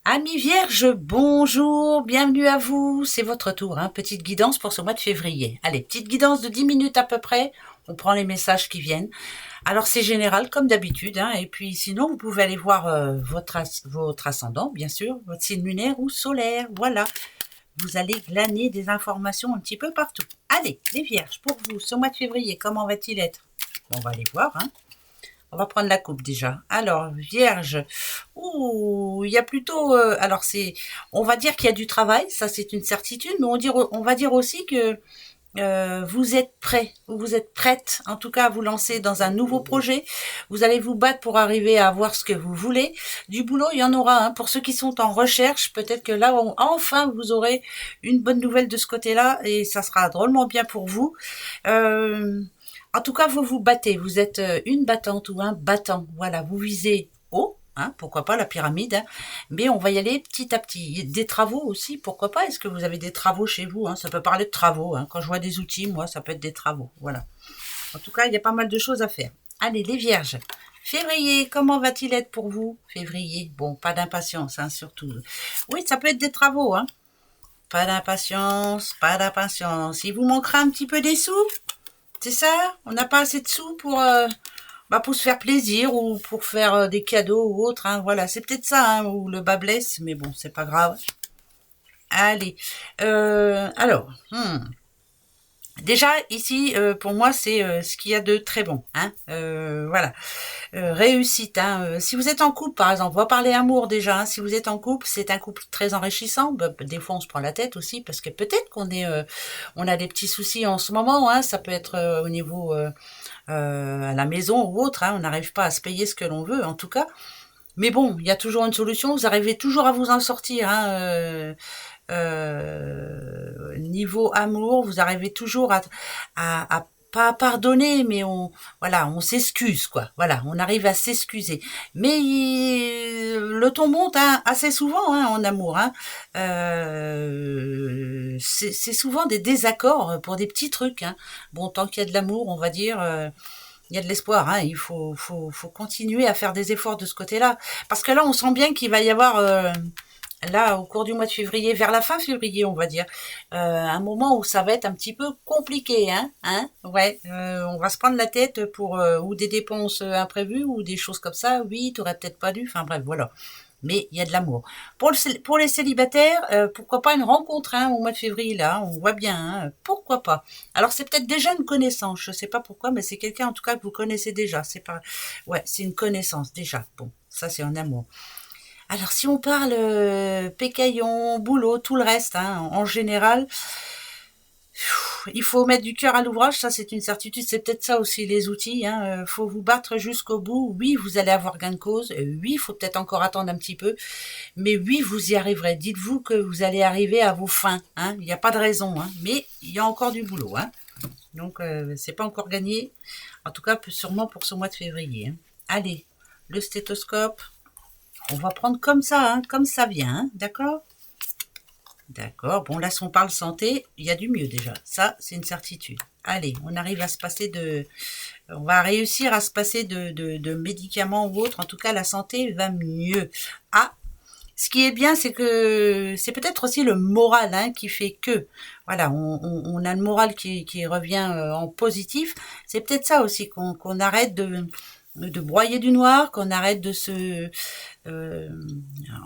Amis vierges, bonjour, bienvenue à vous. C'est votre tour, hein. Petite guidance pour ce mois de février. Allez, petite guidance de 10 minutes à peu près. On prend les messages qui viennent. Alors c'est général comme d'habitude, hein. Et puis sinon vous pouvez aller voir votre ascendant, bien sûr, votre signe lunaire ou solaire. Voilà, vous allez glaner des informations un petit peu partout. Allez, les vierges, pour vous, ce mois de février, comment va-t-il être? On va aller voir, hein. On va prendre la coupe déjà. Alors, vierge. Ouh, il y a plutôt... alors, on va dire qu'il y a du travail, ça c'est une certitude, mais on va dire aussi que vous êtes prêt, ou vous êtes prête, en tout cas, à vous lancer dans un nouveau projet. Vous allez vous battre pour arriver à avoir ce que vous voulez. Du boulot, il y en aura. Hein. Pour ceux qui sont en recherche, peut-être que là, enfin, vous aurez une bonne nouvelle de ce côté-là, et ça sera drôlement bien pour vous. Euh, En tout cas, vous vous battez. Vous êtes une battante ou un battant. Voilà, vous visez haut. Hein, pourquoi pas la pyramide, hein. Mais on va y aller petit à petit. Des travaux aussi, pourquoi pas? Est-ce que vous avez des travaux chez vous, hein? Ça peut parler de travaux, hein. Quand je vois des outils, moi, ça peut être des travaux. Voilà. En tout cas, il y a pas mal de choses à faire. Allez, les vierges. Février, comment va-t-il être pour vous? Février, bon, pas d'impatience, hein, surtout. Oui, ça peut être des travaux, hein. Pas d'impatience, pas d'impatience. Il vous manquera un petit peu des sous? C'est ça? On n'a pas assez de sous pour se faire plaisir ou pour faire des cadeaux ou autre, hein. Voilà, c'est peut-être ça, hein, où le bas blesse, mais bon, c'est pas grave. Allez. Alors, déjà, ici, pour moi, c'est ce qu'il y a de très bon. Hein. Voilà. Réussite. Hein. Si vous êtes en couple, par exemple, on va parler amour déjà. Hein. Si vous êtes en couple, c'est un couple très enrichissant. Bah, des fois, on se prend la tête aussi parce que peut-être on a des petits soucis en ce moment. Hein. Ça peut être au niveau à la maison ou autre. Hein. On n'arrive pas à se payer ce que l'on veut, en tout cas. Mais bon, il y a toujours une solution. Vous arrivez toujours à vous en sortir. Hein. Niveau amour, vous arrivez toujours à pas pardonner, mais on s'excuse, quoi. Voilà, on arrive à s'excuser. Mais le ton monte, hein, assez souvent, hein, en amour, hein. C'est souvent des désaccords pour des petits trucs, hein. Bon, tant qu'il y a de l'amour, on va dire, il y a de l'espoir, hein. Il faut continuer à faire des efforts de ce côté-là. Parce que là, on sent bien qu'il va y avoir, là, au cours du mois de février, vers la fin février, on va dire, un moment où ça va être un petit peu compliqué, hein, ouais, on va se prendre la tête pour ou des dépenses imprévues ou des choses comme ça. Oui, t'aurais peut-être pas dû. Enfin bref, voilà. Mais il y a de l'amour. Pour les célibataires, pourquoi pas une rencontre, hein, au mois de février, là, on voit bien, hein, pourquoi pas. Alors c'est peut-être déjà une connaissance, je sais pas pourquoi, mais c'est quelqu'un en tout cas que vous connaissez déjà. C'est pas, ouais, c'est une connaissance déjà. Bon, ça c'est un amour. Alors si on parle pécaillon, boulot, tout le reste, hein, en général, il faut mettre du cœur à l'ouvrage, ça c'est une certitude, c'est peut-être ça aussi les outils, hein, faut vous battre jusqu'au bout. Oui, vous allez avoir gain de cause, oui, il faut peut-être encore attendre un petit peu, mais oui, vous y arriverez. Dites-vous que vous allez arriver à vos fins, hein, il n'y a pas de raison, hein, mais il y a encore du boulot, hein. Donc c'est pas encore gagné, en tout cas sûrement pour ce mois de février, hein. Allez, le stéthoscope, on va prendre comme ça, hein, comme ça vient, hein, d'accord? D'accord. Bon, là, si on parle santé, il y a du mieux déjà. Ça, c'est une certitude. Allez, on arrive à se passer on va réussir à se passer de médicaments ou autres. En tout cas, la santé va mieux. Ah, ce qui est bien, c'est que c'est peut-être aussi le moral, hein, qui fait que, voilà, on a le moral qui revient en positif. C'est peut-être ça aussi qu'on arrête de broyer du noir, qu'on arrête de se euh,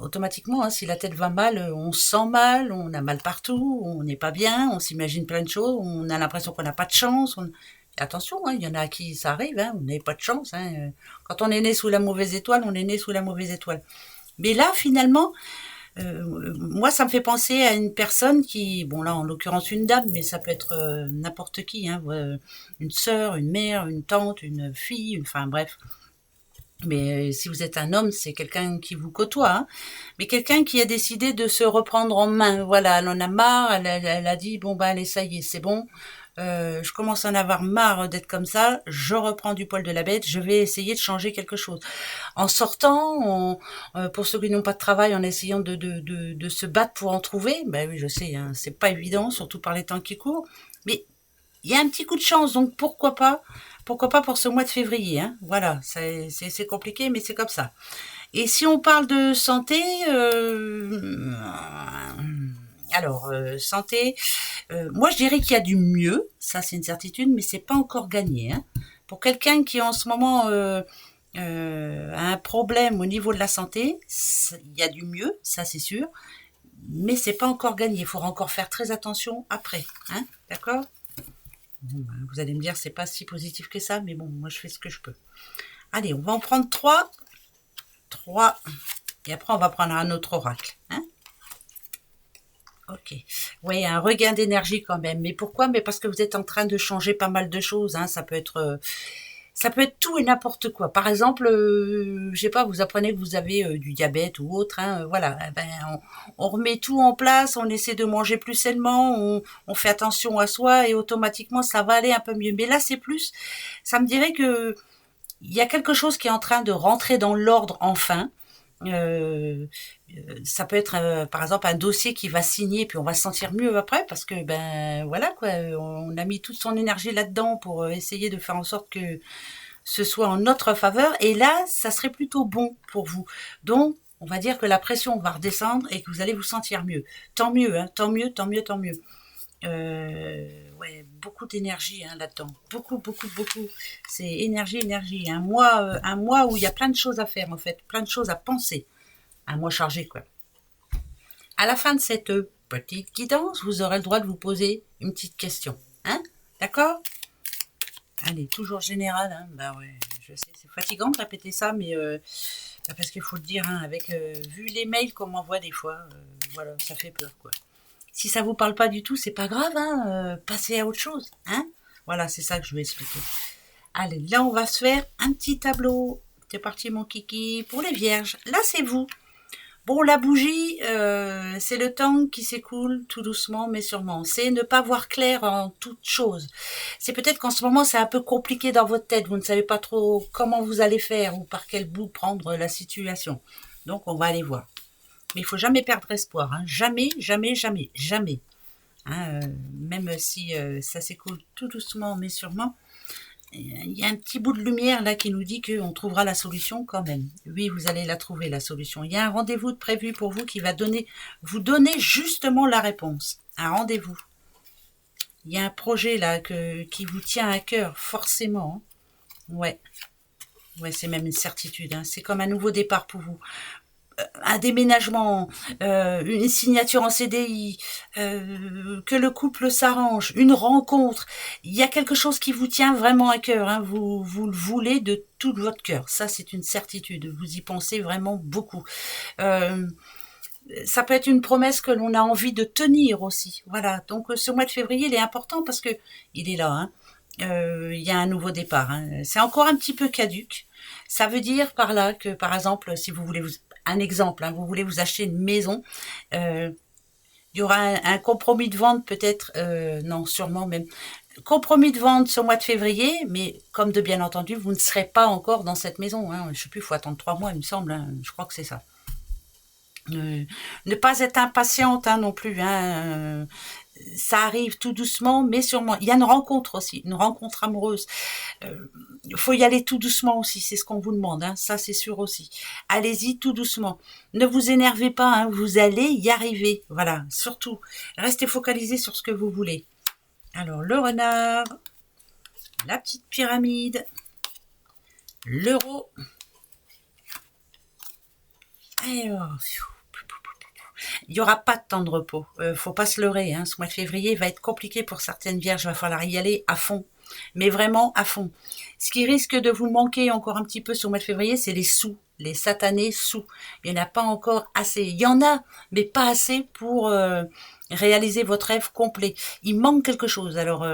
automatiquement, hein, si la tête va mal, on se sent mal, on a mal partout, on n'est pas bien, on s'imagine plein de choses, on a l'impression qu'on n'a pas de chance. Attention, hein, il y en a à qui ça arrive, hein, on n'a pas de chance. Hein. Quand on est né sous la mauvaise étoile, on est né sous la mauvaise étoile. Mais là, finalement, moi, ça me fait penser à une personne qui, bon là, en l'occurrence une dame, mais ça peut être n'importe qui, hein, une sœur, une mère, une tante, une fille, enfin bref, mais si vous êtes un homme, c'est quelqu'un qui vous côtoie, hein. Mais quelqu'un qui a décidé de se reprendre en main. Voilà, elle en a marre, elle a dit, bon, bah, allez, ça y est, c'est bon. Je commence à en avoir marre d'être comme ça, je reprends du poil de la bête, je vais essayer de changer quelque chose. En sortant, pour ceux qui n'ont pas de travail, en essayant de se battre pour en trouver, ben oui, je sais, hein, c'est pas évident, surtout par les temps qui courent, mais il y a un petit coup de chance, donc pourquoi pas pour ce mois de février, hein. Voilà, c'est compliqué, mais c'est comme ça. Et si on parle de santé, alors santé, moi je dirais qu'il y a du mieux, ça c'est une certitude, mais c'est pas encore gagné. Hein. Pour quelqu'un qui en ce moment a un problème au niveau de la santé, il y a du mieux, ça c'est sûr, mais c'est pas encore gagné. Il faudra encore faire très attention après, hein, d'accord? Bon, ben, vous allez me dire c'est pas si positif que ça, mais bon, moi je fais ce que je peux. Allez, on va en prendre 3. 3. Et après, on va prendre un autre oracle. Hein. Ok. Oui, un regain d'énergie quand même. Mais pourquoi? Mais parce que vous êtes en train de changer pas mal de choses. Hein. Ça peut être tout et n'importe quoi. Par exemple, je sais pas, vous apprenez que vous avez du diabète ou autre. Hein, voilà. Eh ben, on remet tout en place. On essaie de manger plus sainement. On fait attention à soi et automatiquement, ça va aller un peu mieux. Mais là, c'est plus. Ça me dirait que il y a quelque chose qui est en train de rentrer dans l'ordre enfin. Euh, Ça peut être par exemple un dossier qui va signer puis on va se sentir mieux après parce que ben voilà quoi, on a mis toute son énergie là-dedans pour essayer de faire en sorte que ce soit en notre faveur et là ça serait plutôt bon pour vous. Donc on va dire que la pression va redescendre et que vous allez vous sentir mieux. Tant mieux, hein, tant mieux, tant mieux, tant mieux. Ouais, beaucoup d'énergie hein, là-dedans. Beaucoup, beaucoup, beaucoup. C'est énergie, énergie. Un mois où il y a plein de choses à faire en fait, plein de choses à penser. Un mois chargé quoi. À la fin de cette petite guidance, vous aurez le droit de vous poser une petite question. Hein? D'accord? Allez, toujours général. Hein? Bah ouais, je sais, c'est fatigant de répéter ça, mais parce qu'il faut le dire, hein, avec vu les mails qu'on m'envoie des fois, voilà, ça fait peur quoi. Si ça vous parle pas du tout, c'est pas grave, hein, passez à autre chose, hein. Voilà, c'est ça que je vais expliquer. Allez, là on va se faire un petit tableau. C'est parti mon kiki pour les vierges. Là c'est vous. Bon, la bougie, c'est le temps qui s'écoule tout doucement mais sûrement. C'est ne pas voir clair en toute chose. C'est peut-être qu'en ce moment c'est un peu compliqué dans votre tête. Vous ne savez pas trop comment vous allez faire ou par quel bout prendre la situation. Donc on va aller voir. Mais il faut jamais perdre espoir. Hein. Jamais, jamais, jamais, jamais. Hein, même si ça s'écoule tout doucement mais sûrement, il y a un petit bout de lumière là qui nous dit qu'on trouvera la solution quand même. Oui, vous allez la trouver, la solution. Il y a un rendez-vous de prévu pour vous qui va vous donner justement la réponse. Un rendez-vous. Il y a un projet là qui vous tient à cœur, forcément. Ouais. Ouais, c'est même une certitude. Hein. C'est comme un nouveau départ pour vous. Un déménagement, une signature en CDI, que le couple s'arrange, une rencontre. Il y a quelque chose qui vous tient vraiment à cœur. Hein. Vous le voulez de tout votre cœur. Ça, c'est une certitude. Vous y pensez vraiment beaucoup. Ça peut être une promesse que l'on a envie de tenir aussi. Voilà. Donc, ce mois de février, il est important parce que il est là. Hein. Il y a un nouveau départ. Hein. C'est encore un petit peu caduc. Ça veut dire par là que, par exemple, si vous voulez un exemple, hein, vous voulez vous acheter une maison, il y aura un compromis de vente peut-être, non, sûrement même, compromis de vente ce mois de février, mais comme de bien entendu, vous ne serez pas encore dans cette maison. Hein. Je sais plus, il faut attendre 3 mois, il me semble. Hein. Je crois que c'est ça. Ne pas être impatiente hein, non plus. Hein. Ça arrive tout doucement, mais sûrement. Il y a une rencontre aussi, une rencontre amoureuse. Il faut y aller tout doucement aussi, c'est ce qu'on vous demande. Hein. Ça, c'est sûr aussi. Allez-y tout doucement. Ne vous énervez pas, hein, vous allez y arriver. Voilà, surtout. Restez focalisés sur ce que vous voulez. Alors, le renard, la petite pyramide, l'euro. Alors, il n'y aura pas de temps de repos. Faut pas se leurrer. Hein. Ce mois de février va être compliqué pour certaines vierges. Il va falloir y aller à fond. Mais vraiment à fond. Ce qui risque de vous manquer encore un petit peu sur le mois de février, c'est les sous. Les satanés sous. Il n'y en a pas encore assez. Il y en a, mais pas assez pour réaliser votre rêve complet. Il manque quelque chose. Alors,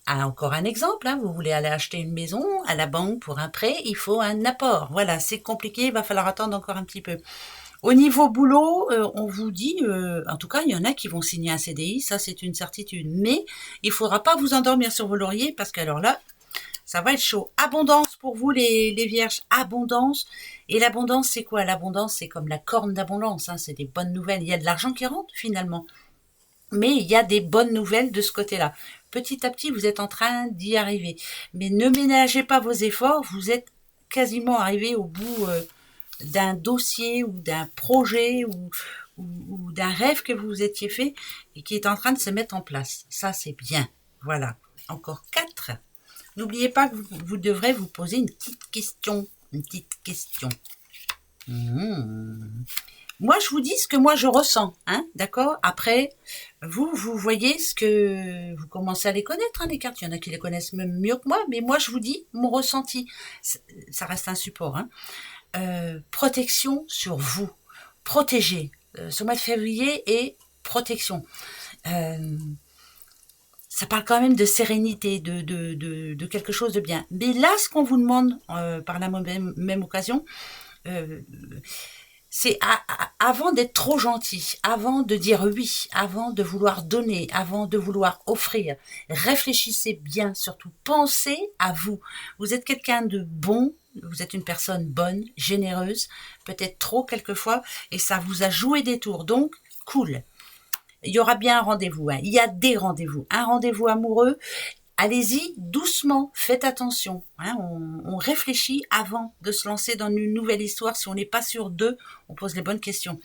encore un exemple. Hein. Vous voulez aller acheter une maison à la banque pour un prêt. Il faut un apport. Voilà, c'est compliqué. Il va falloir attendre encore un petit peu. Au niveau boulot, on vous dit, en tout cas, il y en a qui vont signer un CDI, ça c'est une certitude. Mais il faudra pas vous endormir sur vos lauriers parce qu'alors là, ça va être chaud. Abondance pour vous les vierges, abondance. Et l'abondance, c'est quoi? L'abondance, c'est comme la corne d'abondance, hein, c'est des bonnes nouvelles. Il y a de l'argent qui rentre finalement. Mais il y a des bonnes nouvelles de ce côté-là. Petit à petit, vous êtes en train d'y arriver. Mais ne ménagez pas vos efforts, vous êtes quasiment arrivé au bout d'un dossier ou d'un projet ou d'un rêve que vous étiez fait et qui est en train de se mettre en place. Ça, c'est bien. Voilà. Encore 4. N'oubliez pas que vous devrez vous poser une petite question. Une petite question. Moi, je vous dis ce que moi je ressens, hein, d'accord? Après, vous voyez ce que vous commencez à les connaître, hein, les cartes. Il y en a qui les connaissent même mieux que moi, mais moi, je vous dis mon ressenti. Ça reste un support, hein. Protection sur vous, protéger. Ce mois de février et protection. Ça parle quand même de sérénité, de quelque chose de bien. Mais là, ce qu'on vous demande par la même occasion, c'est avant d'être trop gentil, avant de dire oui, avant de vouloir donner, avant de vouloir offrir, réfléchissez bien, surtout pensez à vous. Vous êtes quelqu'un de bon, vous êtes une personne bonne, généreuse, peut-être trop quelquefois, et ça vous a joué des tours, donc cool. Il y aura bien un rendez-vous, hein. Il y a des rendez-vous, un rendez-vous amoureux. Allez-y doucement, faites attention, hein, on réfléchit avant de se lancer dans une nouvelle histoire. Si on n'est pas sûr d'eux, on pose les bonnes questions.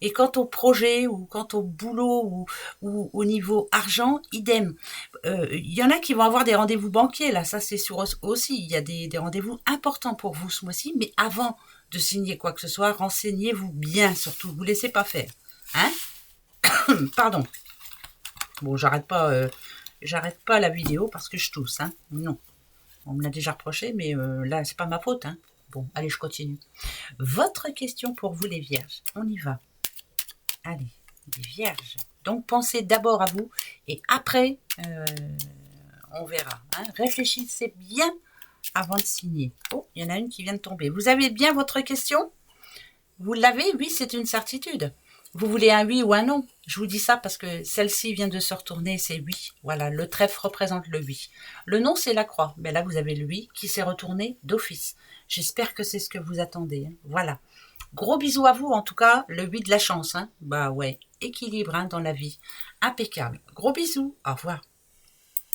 Et quant au projet ou quant au boulot ou au niveau argent, idem. Il y en a qui vont avoir des rendez-vous banquiers, là, ça c'est sûr aussi. Il y a des rendez-vous importants pour vous ce mois-ci, mais avant de signer quoi que ce soit, renseignez-vous bien surtout, vous ne laissez pas faire. Hein? Pardon. Bon, j'arrête pas la vidéo parce que je tousse, hein. Non. On me l'a déjà reproché, mais là, c'est pas ma faute, hein. Bon, allez, je continue. Votre question pour vous, les vierges. On y va. Allez, les vierges. Donc, pensez d'abord à vous et après, on verra. Hein. Réfléchissez bien avant de signer. Oh, il y en a une qui vient de tomber. Vous avez bien votre question? Vous l'avez? Oui, c'est une certitude. Vous voulez un oui ou un non? Je vous dis ça parce que celle-ci vient de se retourner, c'est oui. Voilà, le trèfle représente le oui. Le non, c'est la croix. Mais là, vous avez le oui qui s'est retourné d'office. J'espère que c'est ce que vous attendez. Hein. Voilà. Gros bisous à vous, en tout cas, le oui de la chance. Hein. Bah ouais, équilibre hein, dans la vie. Impeccable. Gros bisous. Au revoir.